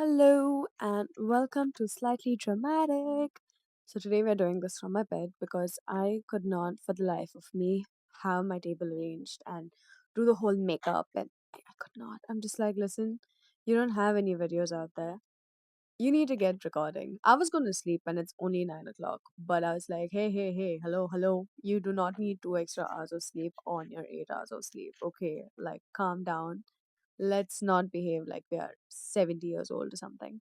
Hello and welcome to Slightly Dramatic. So, today we're doing this from my bed because I could not, for the life of me, have my table arranged and do the whole makeup. And I could not. I'm just like, listen, you don't have any videos out there. You need to get recording. I was going to sleep and it's only 9 o'clock, but I was like, hey, hello, hello. You do not need 2 extra hours of sleep on your 8 hours of sleep. Okay, like, calm down. Let's not behave like we are 70 years old or something.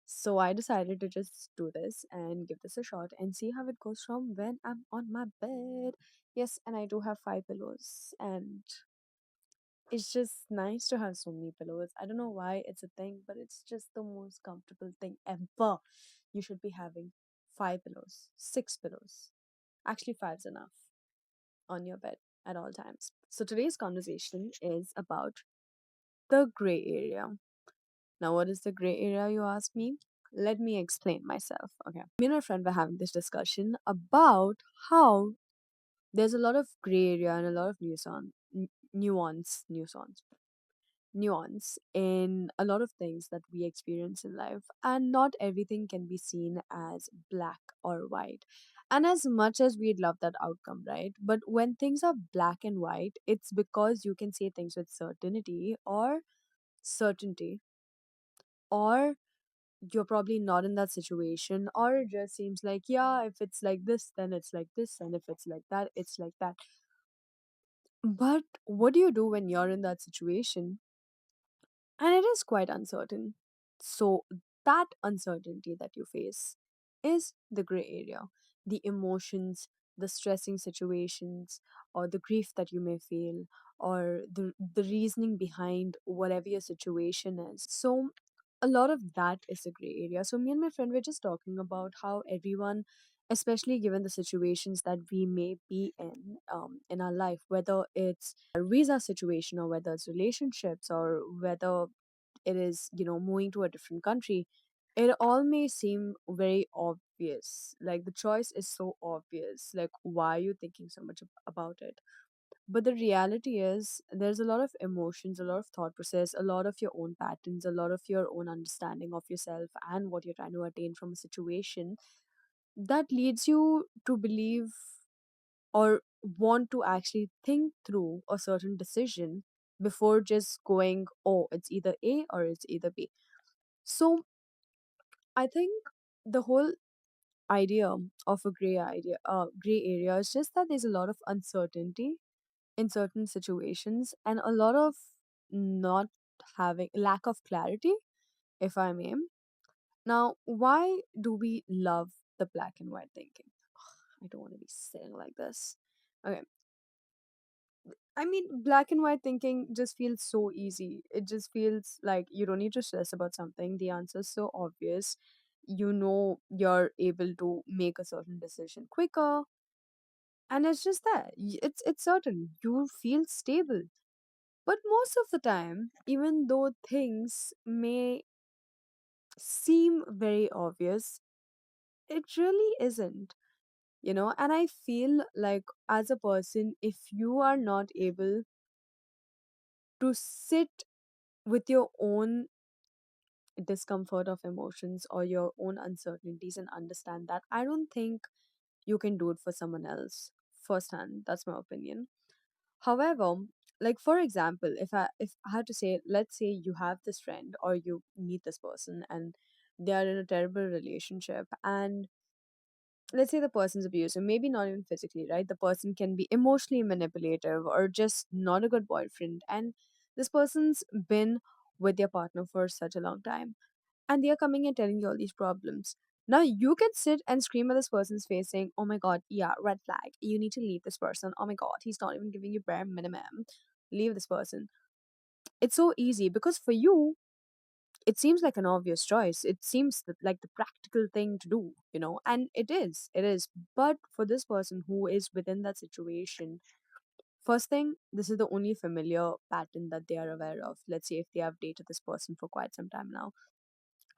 So I decided to just do this and give this a shot and see how it goes from when I'm on my bed. Yes, and I do have 5 pillows, and it's just nice to have so many pillows. I don't know why it's a thing, but it's just the most comfortable thing ever. You should be having 5 pillows, 6 pillows. Actually, five's enough on your bed at all times. So today's conversation is about the gray area. Now, what is the gray area, you ask me? Let me explain myself. Okay. Me and my friend were having this discussion about how there's a lot of gray area and a lot of nuance in a lot of things that we experience in life, and not everything can be seen as black or white. And as much as we'd love that outcome, right? But when things are black and white, it's because you can say things with certainty, or you're probably not in that situation, or it just seems like, yeah, if it's like this then it's like this, and if it's like that it's like that. But what do you do when you're in that situation and it is quite uncertain? So that uncertainty that you face is the gray area. The emotions, the stressing situations, or the grief that you may feel, or the reasoning behind whatever your situation is. So a lot of that is the gray area. So me and my friend were just talking about how everyone, especially given the situations that we may be in our life, whether it's our visa situation or whether it's relationships or whether it is, moving to a different country, it all may seem very obvious. Like, the choice is so obvious. Like, why are you thinking so much about it? But the reality is, there's a lot of emotions, a lot of thought process, a lot of your own patterns, a lot of your own understanding of yourself and what you're trying to attain from a situation that leads you to believe or want to actually think through a certain decision before just going, oh, it's either A or it's either B. So I think the whole idea of a gray area is just that there's a lot of uncertainty in certain situations and a lot of not having lack of clarity, if I may. Now, why do we love the black and white thinking? I don't want to be saying like this. Okay. I mean, black and white thinking just feels so easy. It just feels like you don't need to stress about something. The answer is so obvious. You know, you're able to make a certain decision quicker, and it's just that it's certain. You feel stable. But most of the time, even though things may seem very obvious, it really isn't. And I feel like, as a person, if you are not able to sit with your own discomfort of emotions or your own uncertainties and understand that, I don't think you can do it for someone else firsthand. That's my opinion. However, like, for example, if I had to say, let's say you have this friend or you meet this person and they are in a terrible relationship, and let's say the person's abusive, maybe not even physically, right? The person can be emotionally manipulative or just not a good boyfriend, and this person's been with their partner for such a long time, and they are coming and telling you all these problems. Now you can sit and scream at this person's face saying, oh my god, yeah, red flag, you need to leave this person. Oh my god, he's not even giving you bare minimum. Leave this person. It's so easy because for you, it seems like an obvious choice. It seems like the practical thing to do, and it is. It is. But for this person who is within that situation, first thing, this is the only familiar pattern that they are aware of. Let's say if they have dated this person for quite some time now.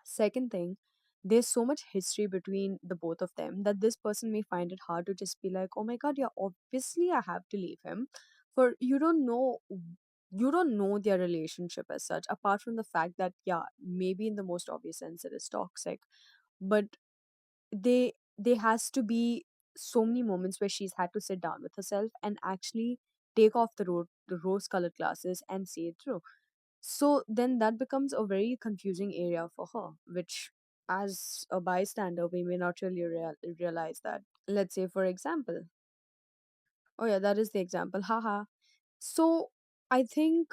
Second thing, there's so much history between the both of them that this person may find it hard to just be like, oh my god, yeah, obviously I have to leave him for you don't know their relationship as such, apart from the fact that yeah, maybe in the most obvious sense it is toxic, but there has to be so many moments where she's had to sit down with herself and actually take off the rose colored glasses and see it through. So then that becomes a very confusing area for her, which as a bystander we may not really realize that. Let's say for example, oh yeah, that is the example, haha. So I think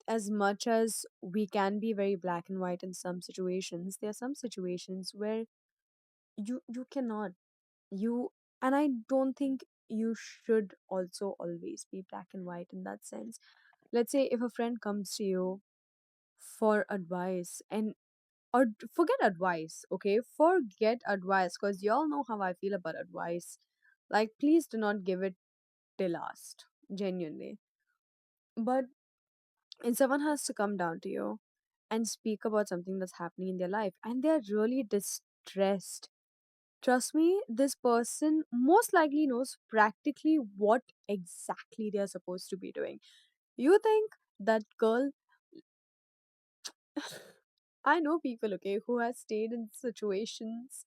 as much as we can be very black and white in some situations, there are some situations where you cannot, you and I don't think you should also always be black and white in that sense. Let's say if a friend comes to you for advice, and forget advice, okay, forget advice, because y'all know how I feel about advice. Like, please do not give it till last, genuinely. But and someone has to come down to you and speak about something that's happening in their life and they're really distressed. Trust me, this person most likely knows practically what exactly they're supposed to be doing. You think that girl, I know people, okay, who has stayed in situations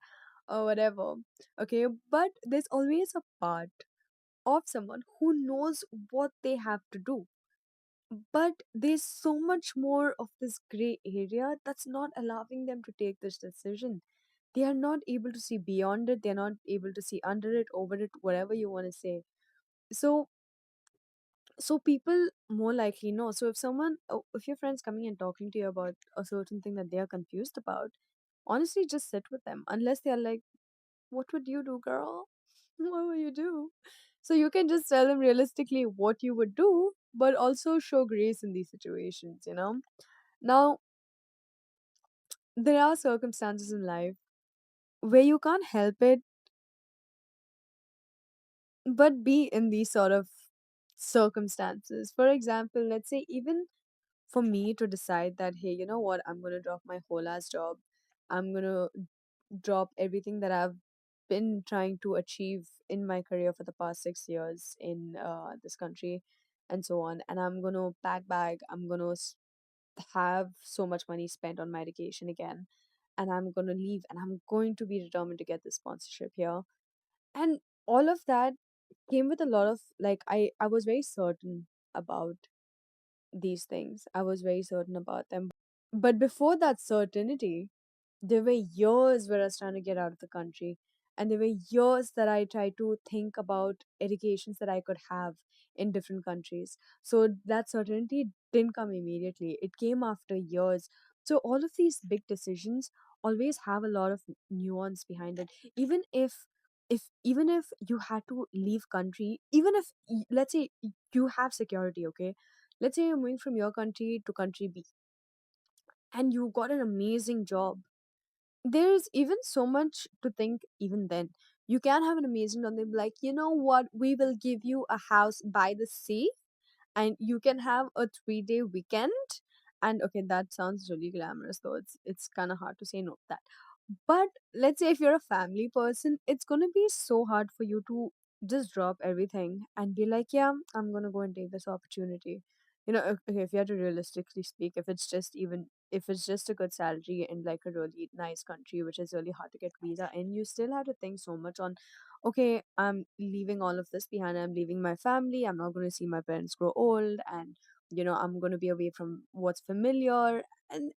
or whatever, okay, but there's always a part of someone who knows what they have to do. But there's so much more of this gray area that's not allowing them to take this decision. They are not able to see beyond it, they're not able to see under it, over it, whatever you want to say. So people more likely know. So if your friend's coming and talking to you about a certain thing that they are confused about, honestly just sit with them. Unless they're like, what would you do, girl? What would you do? So you can just tell them realistically what you would do, but also show grace in these situations, you know? Now, there are circumstances in life where you can't help it but be in these sort of circumstances. For example, let's say even for me to decide that, hey, you know what, I'm going to drop my whole ass job. I'm going to drop everything that I've been trying to achieve in my career for the past 6 years in this country and so on. And I'm going to pack bag. I'm going to have so much money spent on my education again. And I'm going to leave and I'm going to be determined to get the sponsorship here. And all of that came with a lot of, like, I was very certain about these things. I was very certain about them. But before that certainty, there were years where I was trying to get out of the country. And there were years that I tried to think about educations that I could have in different countries. So that certainty didn't come immediately. It came after years. So all of these big decisions always have a lot of nuance behind it. Even if you had to leave country, even if let's say you have security, okay? Let's say you're moving from your country to country B and you got an amazing job. There's even so much to think even then. You can have an amazing job. They'll be like, you know what, we will give you a house by the sea and you can have a 3-day weekend. And okay, that sounds really glamorous, though it's kind of hard to say no to that. But let's say if you're a family person, it's going to be so hard for you to just drop everything and be like, yeah, I'm going to go and take this opportunity. Okay, if you had to realistically speak, if it's just a good salary in like a really nice country, which is really hard to get visa in, you still have to think so much on, okay, I'm leaving all of this behind. I'm leaving my family. I'm not going to see my parents grow old, and I'm going to be away from what's familiar, and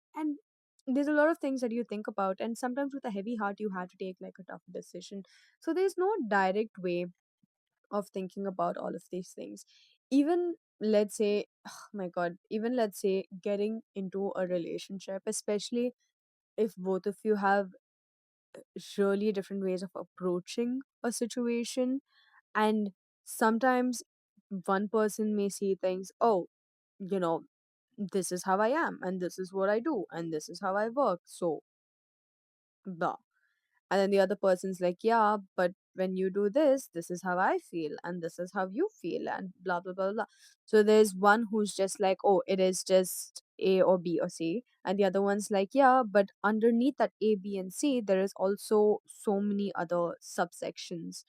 there's a lot of things that you think about, and sometimes with a heavy heart you have to take like a tough decision. So there's no direct way of thinking about all of these things. Even let's say, oh my god, even let's say getting into a relationship, especially if both of you have really different ways of approaching a situation, and sometimes one person may see things, oh, you know this is how I am and this is what I do and this is how I work, so blah. And then the other person's like, yeah, but when you do this, this is how I feel, and this is how you feel, and blah, blah, blah, blah. So there's one who's just like, oh, it is just A or B or C. And the other one's like, yeah, but underneath that A, B, and C, there is also so many other subsections,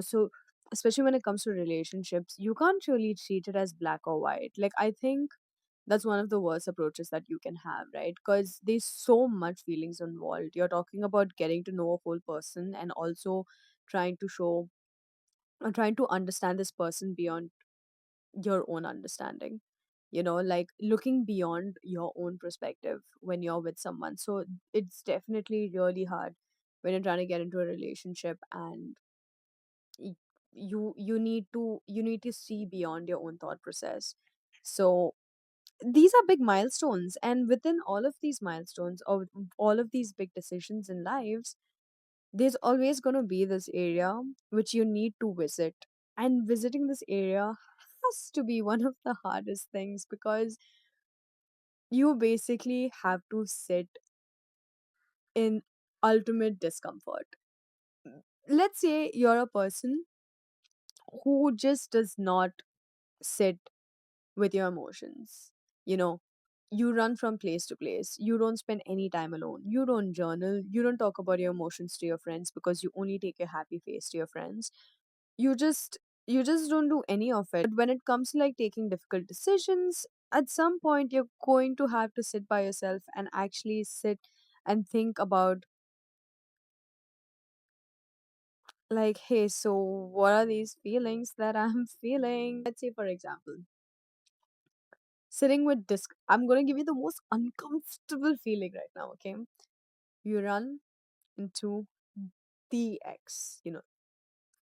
so especially when it comes to relationships, you can't really treat it as black or white. Like, I think that's one of the worst approaches that you can have, right? Because there's so much feelings involved. You're talking about getting to know a whole person and also trying to show trying to understand this person beyond your own understanding, like looking beyond your own perspective when you're with someone. So it's definitely really hard when you're trying to get into a relationship, and y- you need to see beyond your own thought process. So these are big milestones, and within all of these milestones, or all of these big decisions in lives, there's always going to be this area which you need to visit. And visiting this area has to be one of the hardest things, because you basically have to sit in ultimate discomfort. Let's say you're a person who just does not sit with your emotions. You know, you run from place to place. You don't spend any time alone. You don't journal. You don't talk about your emotions to your friends because you only take your happy face to your friends. You just don't do any of it. But when it comes to like taking difficult decisions, at some point you're going to have to sit by yourself and actually sit and think about, like, hey, so what are these feelings that I'm feeling? Let's say, for example, sitting with disc. I'm gonna give you the most uncomfortable feeling right now, okay? You run into the ex,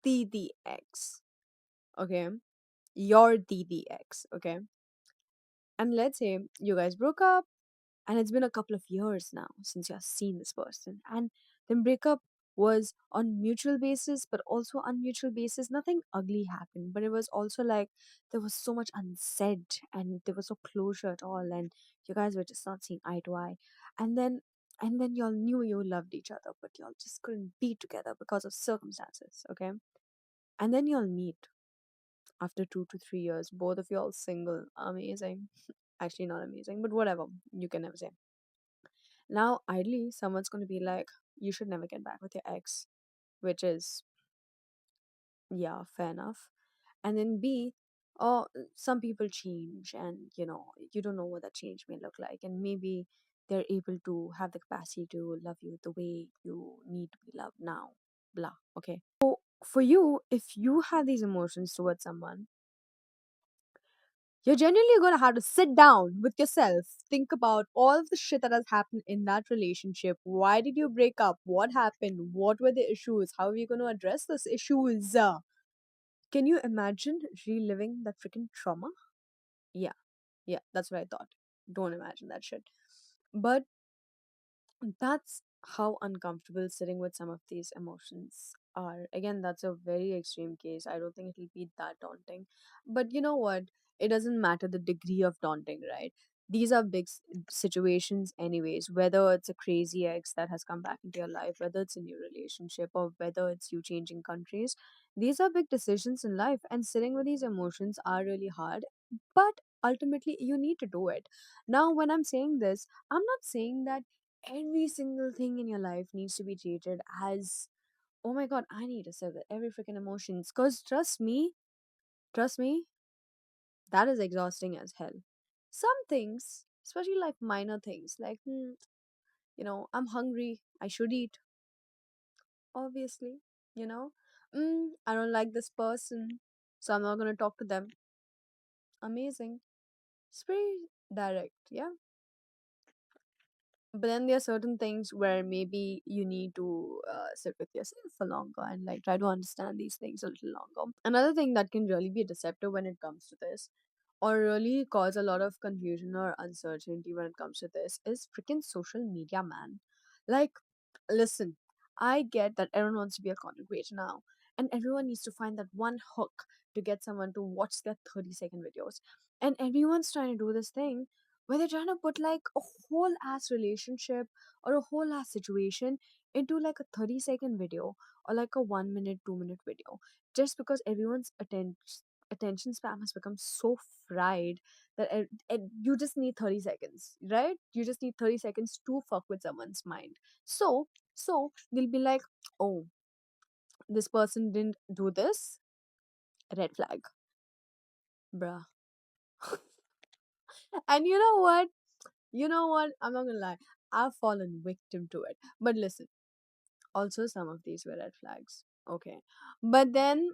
the ex, okay? You're the ex, okay? And let's say you guys broke up, and it's been a couple of years now since you've seen this person, and then breakup was on mutual basis, but also on mutual basis nothing ugly happened, but it was also like there was so much unsaid, and there was no closure at all, and you guys were just not seeing eye to eye. And then and then y'all knew you loved each other, but y'all just couldn't be together because of circumstances, okay? And then y'all meet after 2 to 3 years, both of y'all single. Amazing. Actually, not amazing, but whatever. You can never say. Now, ideally, someone's going to be like, you should never get back with your ex, which is, yeah, fair enough. And then B, oh, some people change, and you don't know what that change may look like. And maybe they're able to have the capacity to love you the way you need to be loved now. Blah. Okay. So, for you, if you have these emotions towards someone, you're genuinely going to have to sit down with yourself, think about all of the shit that has happened in that relationship. Why did you break up? What happened? What were the issues? How are you going to address those issues? Can you imagine reliving that freaking trauma? Yeah, yeah, that's what I thought. Don't imagine that shit. But that's how uncomfortable sitting with some of these emotions are. Again, that's a very extreme case. I don't think it'll be that daunting. But you know what? It doesn't matter the degree of daunting, right? These are big situations, anyways. Whether it's a crazy ex that has come back into your life, whether it's a new relationship, or whether it's you changing countries, these are big decisions in life, and sitting with these emotions are really hard. But ultimately, you need to do it. Now, when I'm saying this, I'm not saying that every single thing in your life needs to be treated as, oh my god, I need to sit with every freaking emotions. Because trust me, that is exhausting as hell. Some things, especially like minor things, like, I'm hungry, I should eat, obviously, you know. I don't like this person, so I'm not gonna talk to them. Amazing. It's pretty direct, yeah. But then there are certain things where maybe you need to sit with yourself for longer and like try to understand these things a little longer. Another thing that can really be deceptive when it comes to this, or really cause a lot of confusion or uncertainty when it comes to this, is freaking social media, man. Like, listen, I get that everyone wants to be a content creator now, and everyone needs to find that one hook to get someone to watch their 30-second videos. And everyone's trying to do this thing where they're trying to put like a whole ass relationship or a whole ass situation into like a 30-second video, or like a 1 minute, 2 minute video, just because everyone's attention span has become so fried that you just need 30 seconds, right? You just need 30 seconds to fuck with someone's mind. So they'll be like, oh, this person didn't do this, red flag, bruh. And you know what? You know what? I'm not gonna lie. I've fallen victim to it. But listen, also some of these were red flags. Okay. But then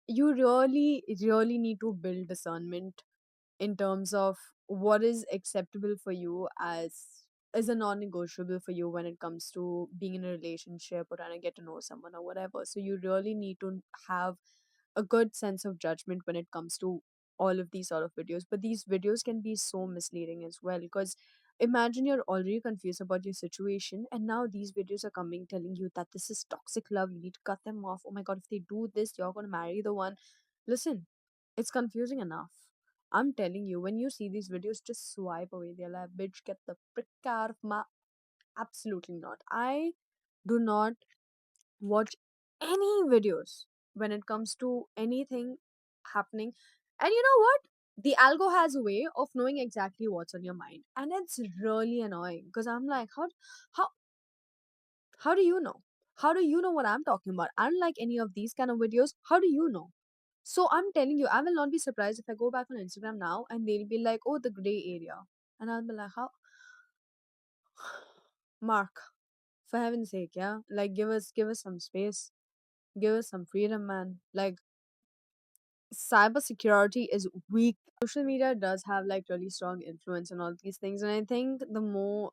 you really need to build discernment in terms of what is acceptable for you as a non-negotiable for you when it comes to being in a relationship or trying to get to know someone or whatever. So you really need to have a good sense of judgment when it comes to all of these sort of videos. But these videos can be so misleading as well, because imagine you're already confused about your situation, and now these videos are coming telling you that this is toxic love, you need to cut them off. Oh my god, if they do this, you're going to marry the one. Listen, it's confusing enough. I'm telling you, when you see these videos, just swipe away. They're like, bitch, get the frick out of my. Absolutely not. I do not watch any videos when it comes to anything happening. And you know what? The algo has a way of knowing exactly what's on your mind. And it's really annoying because I'm like, how how do you know? How do you know what I'm talking about? I don't like any of these kind of videos. How do you know? So I'm telling you, I will not be surprised if I go back on Instagram now and they'll be like, oh, the gray area. And I'll be like, how? Mark, for heaven's sake, yeah? Like, give us some space. Give us some freedom, man. Like, cybersecurity is weak. Social media does have like really strong influence on all these things, and I think the more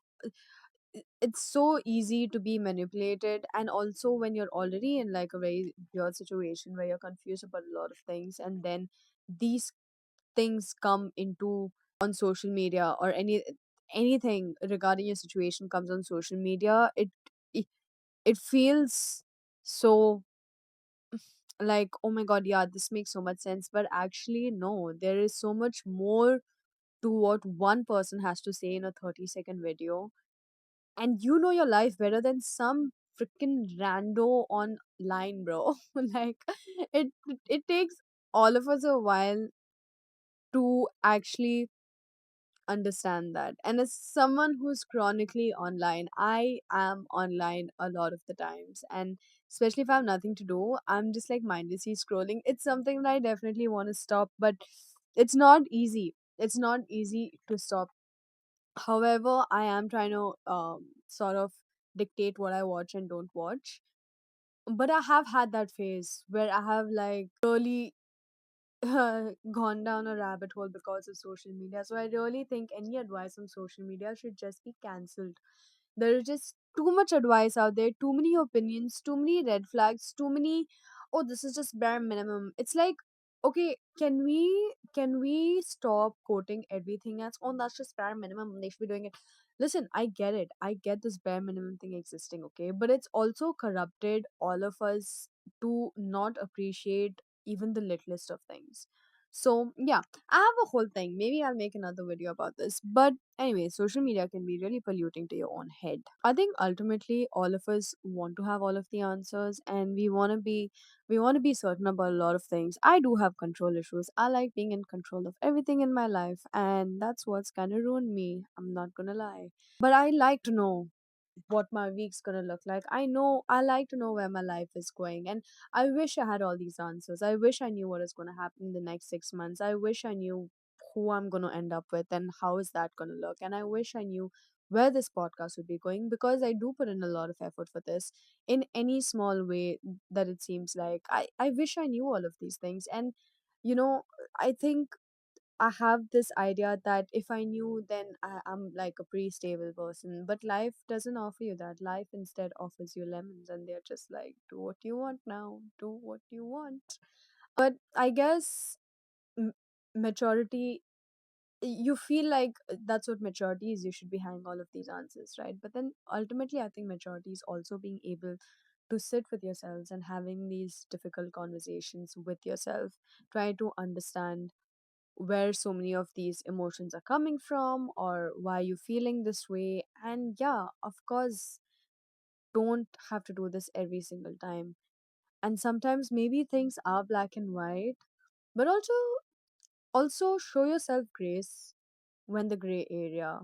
it's so easy to be manipulated. And also when you're already in like a very weird situation where you're confused about a lot of things, and then these things come into on social media, or anything regarding your situation comes on social media, it, it feels so like, oh my god, yeah, this makes so much sense. But actually no, there is so much more to what one person has to say in a 30-second video. And you know your life better than some freaking rando online, bro. Like, it it takes all of us a while to actually understand that. And as someone who's chronically online, I am online a lot of the times. And especially if I have nothing to do, I'm just like mindlessly scrolling. It's something that I definitely want to stop, but it's not easy. It's not easy to stop. However, I am trying to sort of dictate what I watch and don't watch. But I have had that phase where I have like really gone down a rabbit hole because of social media. So I really think any advice on social media should just be cancelled. There is just too much advice out there, too many opinions, too many red flags, too many. Oh, this is just bare minimum. It's like, okay, can we stop quoting everything as, oh, that's just bare minimum. They should be doing it. Listen, I get it. I get this bare minimum thing existing, okay, but it's also corrupted all of us to not appreciate even the littlest of things. So yeah, I have a whole thing. Maybe I'll make another video about this. But anyway, social media can be really polluting to your own head. I think ultimately all of us want to have all of the answers, and we want to be certain about a lot of things. I do have control issues. I like being in control of everything in my life, and that's what's kind of ruined me. I'm not gonna lie. But I like to know what my week's gonna look like. I like to know where my life is going, and I wish I had all these answers. I wish I knew what is gonna happen in the next 6 months. I wish I knew who I'm gonna end up with and how is that gonna look. And I wish I knew where this podcast would be going, because I do put in a lot of effort for this in any small way that it seems like. I wish I knew all of these things. And you know, I think I have this idea that if I knew, then I'm like a pretty stable person. But life doesn't offer you that. Life instead offers you lemons, and they're just like, do what you want now, do what you want. But I guess m- maturity, you feel like that's what maturity is. You should be having all of these answers, right? But then ultimately, I think maturity is also being able to sit with yourselves and having these difficult conversations with yourself, try to understand where so many of these emotions are coming from, or why you feeling this way. And yeah, of course, don't have to do this every single time. And sometimes maybe things are black and white, but also show yourself grace when the gray area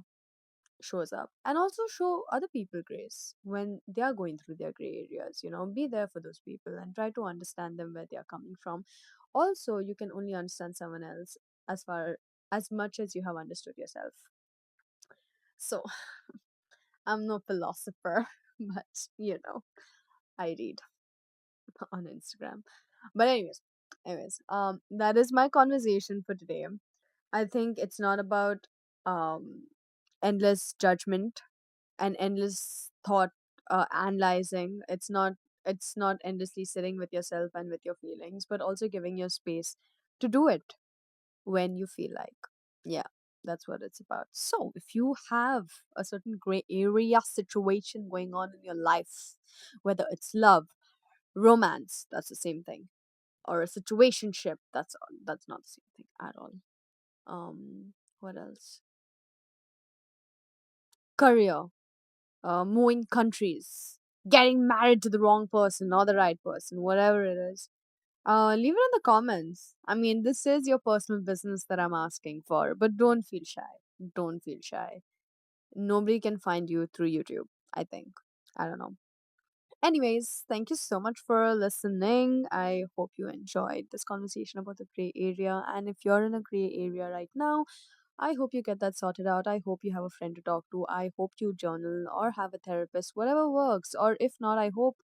shows up, and also show other people grace when they are going through their gray areas. Be there for those people and try to understand them where they are coming from. Also, you can only understand someone else as far as much as you have understood yourself. So, I'm no philosopher, but I read on Instagram. But that is my conversation for today. I think it's not about um endless judgment and endless thought analyzing. It's not endlessly sitting with yourself and with your feelings, but also giving your space to do it when you feel like. Yeah, that's what it's about. So, if you have a certain gray area situation going on in your life, whether it's love, romance, that's the same thing, or a situationship, that's not the same thing at all. What else? Career, moving countries, getting married to the wrong person or the right person, whatever it is. Leave it in the comments. I mean, this is your personal business that I'm asking for, but don't feel shy. Don't feel shy. Nobody can find you through YouTube, I think. I don't know. Anyways, thank you so much for listening. I hope you enjoyed this conversation about the gray area. And if you're in a gray area right now, I hope you get that sorted out. I hope you have a friend to talk to. I hope you journal or have a therapist, whatever works. Or if not, I hope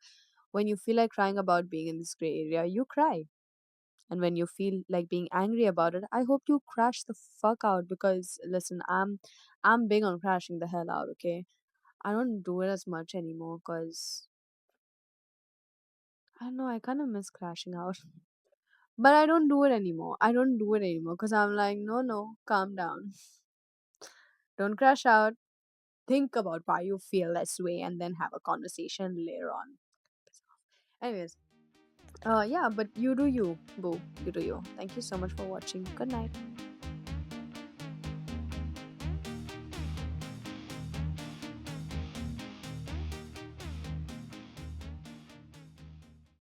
when you feel like crying about being in this gray area, you cry. And when you feel like being angry about it, I hope you crash the fuck out because listen, I'm big on crashing the hell out, okay? I don't do it as much anymore because I don't know, I kind of miss crashing out. But I don't do it anymore. I don't do it anymore because I'm like, no, no, calm down. Don't crash out. Think about why you feel this way and then have a conversation later on. Anyways, yeah, but you do you, boo. You do you. Thank you so much for watching. Good night.